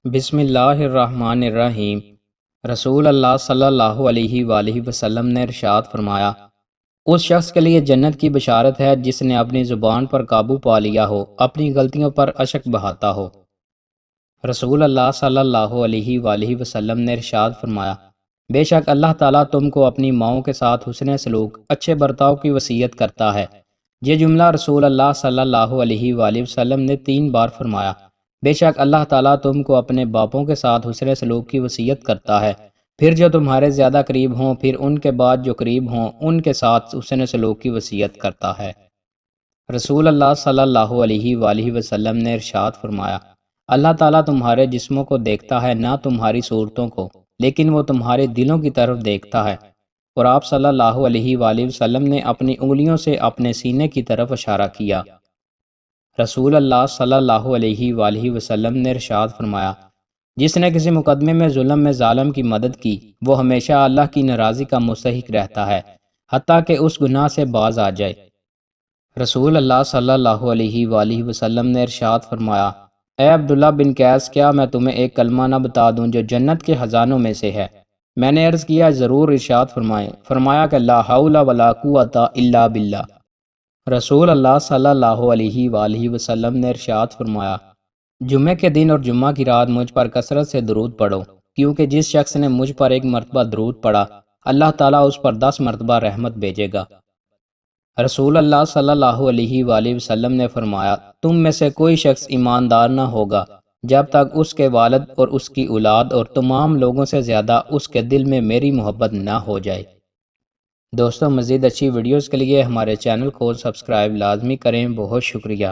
بسم اللہ الرحمن الرحیم۔ رسول اللہ صلی اللہ علیہ وآلہ وسلم نے ارشاد فرمایا، اس شخص کے لیے جنت کی بشارت ہے جس نے اپنی زبان پر قابو پا لیا ہو، اپنی غلطیوں پر اشک بہاتا ہو۔ رسول اللہ صلی اللہ علیہ وآلہ وسلم نے ارشاد فرمایا، بے شک اللہ تعالیٰ تم کو اپنی ماؤں کے ساتھ حسن سلوک، اچھے برتاؤ کی وصیت کرتا ہے۔ یہ جملہ رسول اللہ صلی اللہ علیہ وآلہ وسلم نے 3 بار فرمایا۔ بے شک اللہ تعالیٰ تم کو اپنے باپوں کے ساتھ حسن سلوک کی وصیت کرتا ہے، پھر جو تمہارے زیادہ قریب ہوں، پھر ان کے بعد جو قریب ہوں ان کے ساتھ حسن سلوک کی وصیت کرتا ہے۔ رسول اللہ صلی اللہ علیہ وآلہ وسلم نے ارشاد فرمایا، اللہ تعالیٰ تمہارے جسموں کو دیکھتا ہے، نہ تمہاری صورتوں کو، لیکن وہ تمہارے دلوں کی طرف دیکھتا ہے۔ اور آپ صلی اللہ علیہ وآلہ وسلم نے اپنی انگلیوں سے اپنے سینے کی طرف اشارہ کیا۔ رسول اللہ صلی اللہ علیہ وآلہ وسلم نے ارشاد فرمایا، جس نے کسی مقدمے میں ظلم میں ظالم کی مدد کی، وہ ہمیشہ اللہ کی ناراضی کا مستحق رہتا ہے، حتیٰ کہ اس گناہ سے باز آ جائے۔ رسول اللہ صلی اللہ علیہ وآلہ وسلم نے ارشاد فرمایا، اے عبداللہ بن قیس، کیا میں تمہیں ایک کلمہ نہ بتا دوں جو جنت کے خزانوں میں سے ہے؟ میں نے عرض کیا، ضرور، ارشاد فرمائیں۔ فرمایا کہ لا حول ولا قوت الا باللہ۔ رسول اللہ صلی اللہ علیہ وآلہ وسلم نے ارشاد فرمایا، جمعہ کے دن اور جمعہ کی رات مجھ پر کثرت سے درود پڑھو، کیونکہ جس شخص نے مجھ پر 1 مرتبہ درود پڑھا، اللہ تعالیٰ اس پر 10 مرتبہ رحمت بھیجے گا۔ رسول اللہ صلی اللہ علیہ وآلہ وسلم نے فرمایا، تم میں سے کوئی شخص ایماندار نہ ہوگا جب تک اس کے والد اور اس کی اولاد اور تمام لوگوں سے زیادہ اس کے دل میں میری محبت نہ ہو جائے۔ دوستوں، مزید اچھی ویڈیوز کے لیے ہمارے چینل کو سبسکرائب لازمی کریں۔ بہت شکریہ۔